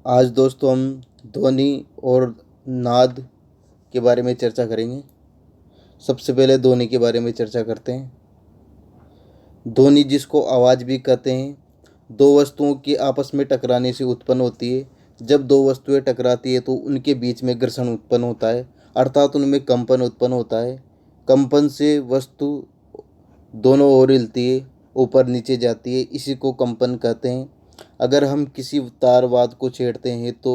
आज दोस्तों हम ध्वनि और नाद के बारे में चर्चा करेंगे। सबसे पहले ध्वनि के बारे में चर्चा करते हैं। ध्वनि जिसको आवाज़ भी कहते हैं, दो वस्तुओं की आपस में टकराने से उत्पन्न होती है। जब दो वस्तुएं टकराती है तो उनके बीच में घर्षण उत्पन्न होता है, अर्थात उनमें कंपन उत्पन्न होता है। कंपन से वस्तु दोनों ओर हिलती है, ऊपर नीचे जाती है, इसी को कंपन कहते हैं। अगर हम किसी तारवाद को छेड़ते हैं तो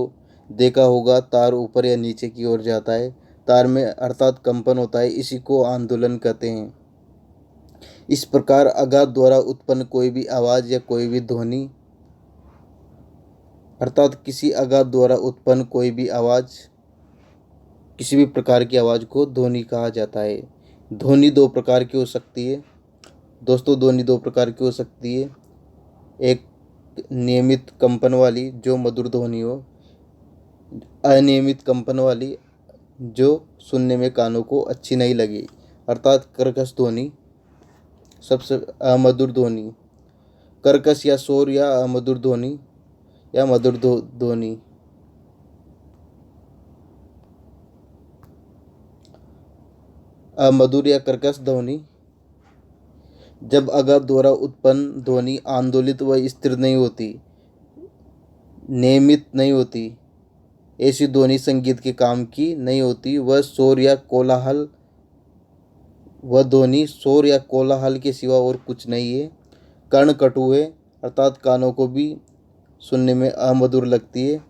देखा होगा तार ऊपर या नीचे की ओर जाता है, तार में अर्थात कंपन होता है, इसी को आंदोलन कहते हैं। इस प्रकार आघात द्वारा उत्पन्न कोई भी आवाज़ या कोई भी ध्वनि, अर्थात किसी आघात द्वारा उत्पन्न कोई भी आवाज़, किसी भी प्रकार की आवाज़ को ध्वनि कहा जाता है। ध्वनि दो प्रकार की हो सकती है दोस्तों, ध्वनि दो प्रकार की हो सकती है। एक नियमित कंपन वाली जो मधुर ध्वनि हो, अनियमित कंपन वाली जो सुनने में कानों को अच्छी नहीं लगी, अर्थात कर्कश ध्वनि। सबसे अमधुर ध्वनि, कर्कश या शोर या अमधुर ध्वनि या मधुर ध्वनि। अमधुर या कर्कश ध्वनि, जब आघात द्वारा उत्पन्न ध्वनि आंदोलित व स्थिर नहीं होती, नियमित नहीं होती, ऐसी ध्वनि संगीत के काम की नहीं होती। वह ध्वनि शोर या कोलाहल के सिवा और कुछ नहीं है। कर्ण कटु है, अर्थात कानों को भी सुनने में अमधुर लगती है।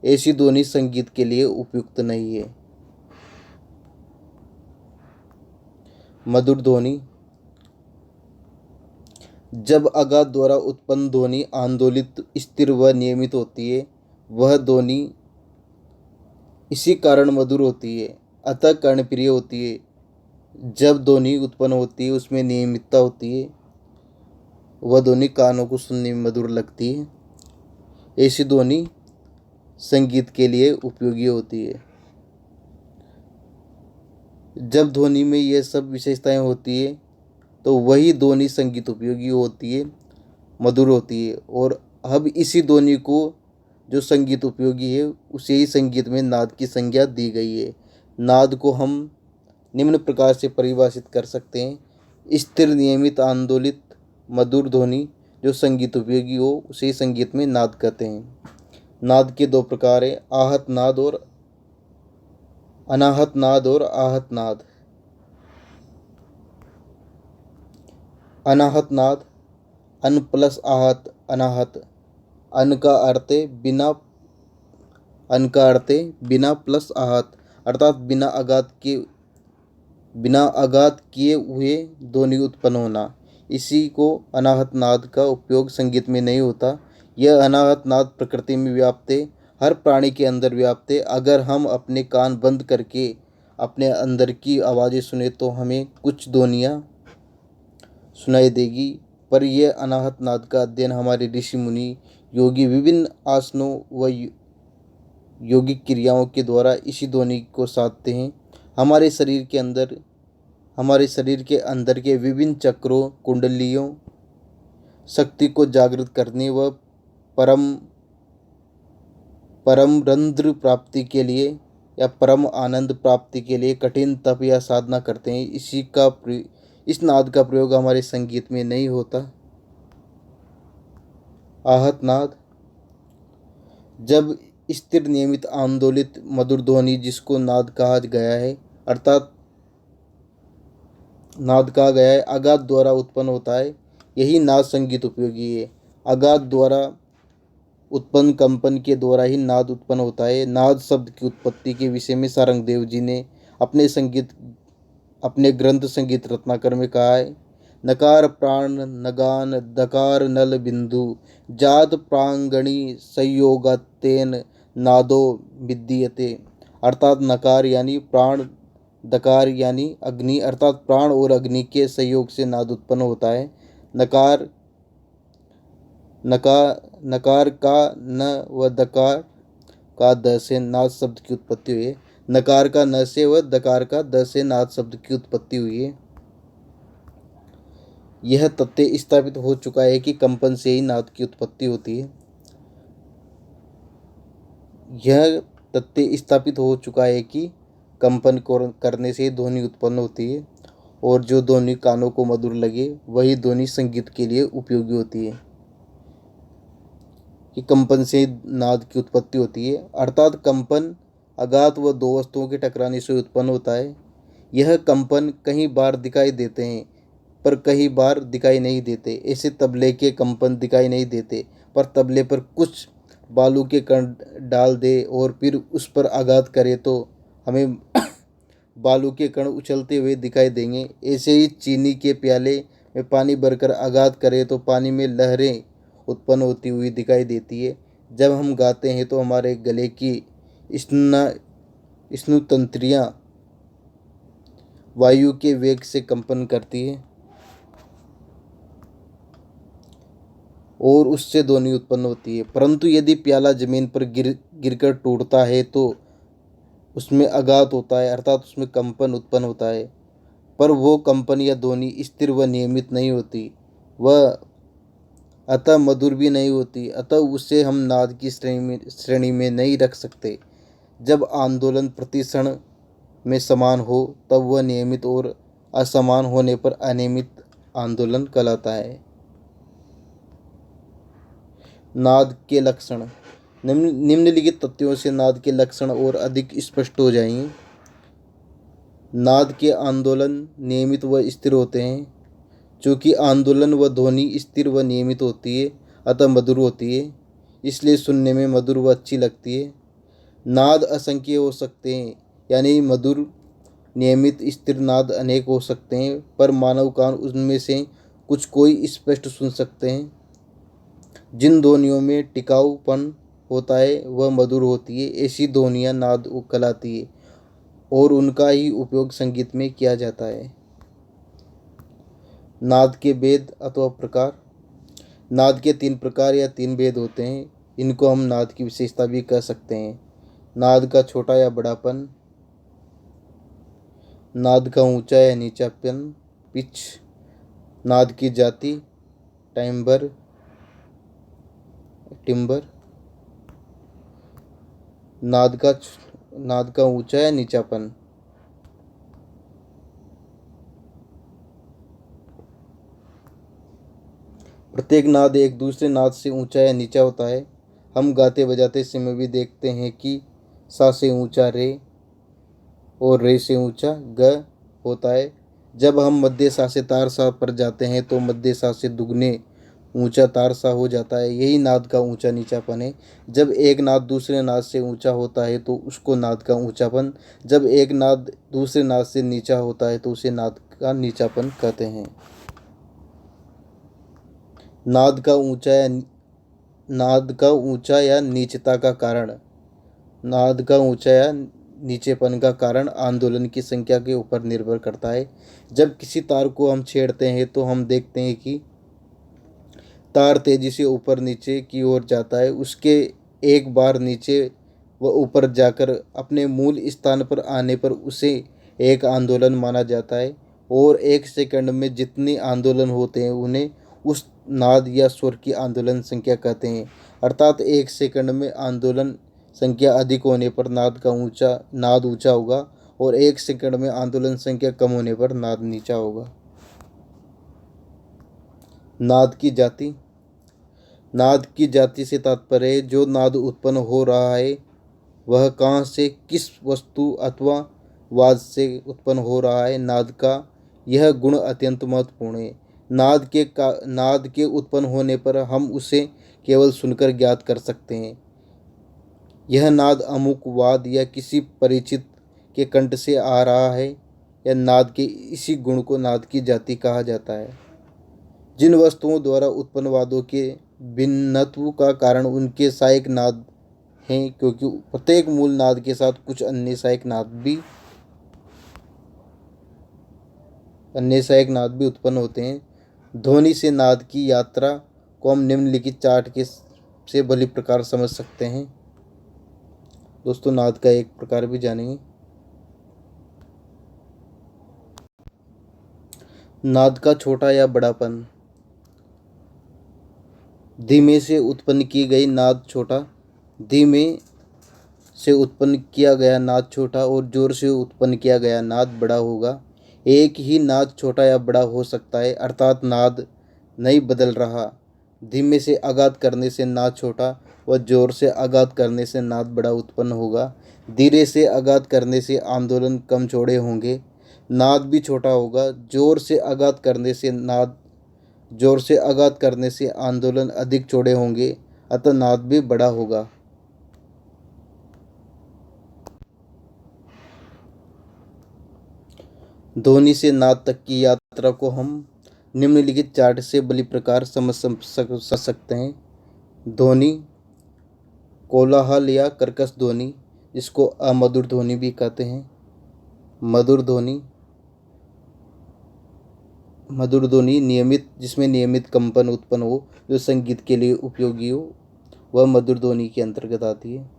ऐसी ध्वनि संगीत के लिए उपयुक्त नहीं है। मधुर ध्वनि, जब आघात द्वारा उत्पन्न ध्वनि आंदोलित, स्थिर व नियमित होती है, वह ध्वनि इसी कारण मधुर होती है, अतः कर्णप्रिय होती है। जब ध्वनि उत्पन्न होती है उसमें नियमितता होती है, वह ध्वनि कानों को सुनने में मधुर लगती है। ऐसी ध्वनि संगीत के लिए उपयोगी होती है। जब ध्वनि में ये सब विशेषताएं होती है तो वही ध्वनि संगीत उपयोगी होती है, मधुर होती है। और अब इसी ध्वनि को जो संगीत उपयोगी है उसे ही संगीत में नाद की संज्ञा दी गई है। नाद को हम निम्न प्रकार से परिभाषित कर सकते हैं: स्थिर, नियमित, आंदोलित, मधुर ध्वनि जो संगीत उपयोगी हो उसे ही संगीत में नाद कहते हैं। नाद के दो प्रकार हैं: आहत नाद और अनाहत नाद और आहत नाद। अनाहत नाद, अन प्लस आहत, अनाहत। अन का अर्थ है बिना, अन का अर्थ है बिना प्लस आहत, अर्थात बिना आघात किए हुए ध्वनि उत्पन्न होना। इसी को अनाहत नाद का उपयोग संगीत में नहीं होता। यह अनाहत नाद प्रकृति में व्याप्त है, हर प्राणी के अंदर व्याप्त है। अगर हम अपने कान बंद करके अपने अंदर की आवाज़ें सुने तो हमें कुछ ध्वनियाँ सुनाई देगी, पर यह अनाहत नाद का अध्ययन हमारे ऋषि मुनि योगी विभिन्न आसनों व योगिक क्रियाओं के द्वारा इसी ध्वनि को साधते हैं। हमारे शरीर के अंदर के विभिन्न चक्रों, कुंडलियों, शक्ति को जागृत करने व परम परम रंध्र प्राप्ति के लिए या परम आनंद प्राप्ति के लिए कठिन तप या साधना करते हैं। इस नाद का प्रयोग हमारे संगीत में नहीं होता। आहत नाद, जब स्थिर, नियमित, आंदोलित, मधुर ध्वनि जिसको नाद कहा गया है, अर्थात नाद कहा गया है, आघात द्वारा उत्पन्न होता है, यही नाद संगीत उपयोगी है। आघात द्वारा उत्पन्न कंपन के द्वारा ही नाद उत्पन्न होता है। नाद शब्द की उत्पत्ति के विषय में सारंगदेव जी ने अपने ग्रंथ संगीत रत्नाकर में कहा है: नकार प्राण नगान दकार नल बिंदु जात प्रांगणी संयोगातेन नादो विद्यते। अर्थात नकार यानी प्राण, दकार यानी अग्नि, अर्थात प्राण और अग्नि के संयोग से नाद उत्पन्न होता है। नकार नकार का न व दकार का द से नाद शब्द की उत्पत्ति हुई है। नकार का न से व दकार का द से नाद शब्द की उत्पत्ति हुई है। यह तथ्य स्थापित हो चुका है कि कंपन से ही नाद की उत्पत्ति होती है। यह तथ्य स्थापित हो चुका है कि कंपन करने से ध्वनि उत्पन्न होती है और जो ध्वनि कानों को मधुर लगे वही ध्वनि संगीत के लिए उपयोगी होती है। कि कंपन से नाद की उत्पत्ति होती है, अर्थात कंपन आघात व दो वस्तुओं के टकराने से उत्पन्न होता है। यह कंपन कई बार दिखाई देते हैं पर कई बार दिखाई नहीं देते। ऐसे तबले के कंपन दिखाई नहीं देते, पर तबले पर कुछ बालू के कण डाल दे और फिर उस पर आघात करे तो हमें बालू के कण उछलते हुए दिखाई देंगे। ऐसे ही चीनी के प्याले में पानी भरकर आघात करे तो पानी में लहरें उत्पन्न होती हुई दिखाई देती है। जब हम गाते हैं तो हमारे गले की स्नुतंत्रियाँ वायु के वेग से कंपन करती है और उससे ध्वनि उत्पन्न होती है। परंतु यदि प्याला जमीन पर गिरकर टूटता है तो उसमें आघात होता है, अर्थात उसमें कंपन उत्पन्न होता है, पर वो कंपन या ध्वनि स्थिर व नियमित नहीं होती, वह अतः मधुर भी नहीं होती, अतः उसे हम नाद की श्रेणी में नहीं रख सकते। जब आंदोलन प्रति क्षण में समान हो तब वह नियमित और असमान होने पर अनियमित आंदोलन कहलाता है। नाद के लक्षण। निम्नलिखित तथ्यों से नाद के लक्षण और अधिक स्पष्ट हो जाएंगे। नाद के आंदोलन नियमित व स्थिर होते हैं। चूँकि आंदोलन व ध्वनि स्थिर व नियमित होती है अतः मधुर होती है, इसलिए सुनने में मधुर व अच्छी लगती है। नाद असंख्य हो सकते हैं, यानी मधुर नियमित स्थिर नाद अनेक हो सकते हैं, पर मानव कान उनमें से कुछ कोई स्पष्ट सुन सकते हैं। जिन ध्वनियों में टिकाऊपन होता है वह मधुर होती है। ऐसी ध्वनियाँ नाद कहलाती है और उनका ही उपयोग संगीत में किया जाता है। नाद के भेद अथवा प्रकार। नाद के 3 प्रकार या 3 भेद होते हैं। इनको हम नाद की विशेषता भी कह सकते हैं। नाद का छोटा या बड़ापन, नाद का ऊंचा या नीचापन, पिच, नाद की जाति, टाइम्बर, टिम्बर, नाद का ऊंचा या नीचापन। प्रत्येक नाद एक दूसरे नाद से ऊंचा या नीचा होता है। हम गाते बजाते समय भी देखते हैं कि सा से ऊंचा रे और रे से ऊंचा ग होता है। जब हम मध्य सा से तार सा पर जाते हैं तो मध्य सा से दुगने ऊंचा तार सा हो जाता है। यही नाद का ऊंचा नीचापन है। जब एक नाद दूसरे नाद से ऊंचा होता है तो उसको नाद का ऊंचापन, जब एक नाद दूसरे नाद से नीचा होता है तो उसे नाद का नीचापन कहते हैं। नाद का ऊंचा या नीचता का कारण। नाद का ऊंचा या नीचेपन का कारण आंदोलन की संख्या के ऊपर निर्भर करता है। जब किसी तार को हम छेड़ते हैं तो हम देखते हैं कि तार तेजी से ऊपर नीचे की ओर जाता है। उसके एक बार नीचे व ऊपर जाकर अपने मूल स्थान पर आने पर उसे एक आंदोलन माना जाता है और 1 सेकंड में जितने आंदोलन होते हैं उन्हें उस नाद या स्वर की आंदोलन संख्या कहते हैं। अर्थात 1 सेकंड में आंदोलन संख्या अधिक होने पर नाद ऊंचा होगा और 1 सेकंड में आंदोलन संख्या कम होने पर नाद नीचा होगा। नाद की जाति। नाद की जाति से तात्पर्य है जो नाद उत्पन्न हो रहा है वह कहाँ से, किस वस्तु अथवा वाद्य से उत्पन्न हो रहा है। नाद का यह गुण अत्यंत महत्वपूर्ण है। नाद के उत्पन्न होने पर हम उसे केवल सुनकर ज्ञात कर सकते हैं। यह नाद अमुक वाद्य या किसी परिचित के कंठ से आ रहा है या नाद के इसी गुण को नाद की जाति कहा जाता है। जिन वस्तुओं द्वारा उत्पन्न वाद्यों के भिन्नत्व का कारण उनके सहायक नाद हैं, क्योंकि प्रत्येक मूल नाद के साथ कुछ अन्य सहायक नाद भी उत्पन्न होते हैं। ध्वनि से नाद की यात्रा को हम निम्नलिखित चार्ट से भली प्रकार समझ सकते हैं। दोस्तों, नाद का एक प्रकार भी जानेंगे। नाद का छोटा या बड़ापन। धीमे से उत्पन्न की गई नाद छोटा, धीमे से उत्पन्न किया गया नाद छोटा और जोर से उत्पन्न किया गया नाद बड़ा होगा। एक ही नाद छोटा या बड़ा हो सकता है, अर्थात नाद नहीं बदल रहा। धीमे से आघात करने से नाद छोटा व जोर से आघात करने से नाद बड़ा उत्पन्न होगा। धीरे से आघात करने से आंदोलन कम चौड़े होंगे, नाद भी छोटा होगा। जोर से आघात करने से आंदोलन अधिक चौड़े होंगे, अतः नाद भी बड़ा होगा। ध्वनि से नाद तक की यात्रा को हम निम्नलिखित चार्ट से बड़ी प्रकार समझ सकते हैं। ध्वनि कोलाहल या कर्कश ध्वनि, जिसको अमधुर ध्वनि भी कहते हैं। मधुर ध्वनि नियमित, जिसमें नियमित कंपन उत्पन्न हो, जो संगीत के लिए उपयोगी हो, वह मधुर ध्वनि के अंतर्गत आती है।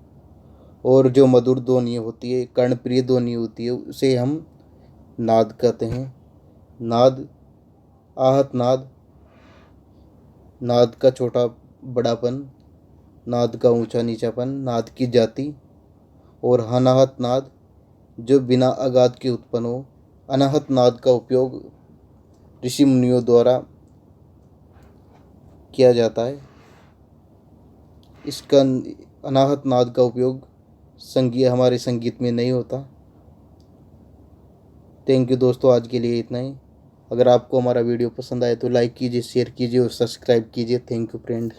और जो मधुर ध्वनि होती है, कर्णप्रिय ध्वनि होती है, उसे हम नाद कहते हैं। नाद, आहत नाद, नाद का छोटा बड़ापन, नाद का ऊंचा नीचापन, नाद की जाति। और अनाहत नाद, जो बिना आघात के उत्पन्न हो। अनाहत नाद का उपयोग ऋषि मुनियों द्वारा किया जाता है। इसका अनाहत नाद का उपयोग हमारे संगीत में नहीं होता। थैंक यू दोस्तों, आज के लिए इतना ही। अगर आपको हमारा वीडियो पसंद आए तो लाइक कीजिए, शेयर कीजिए और सब्सक्राइब कीजिए। Thank you friends.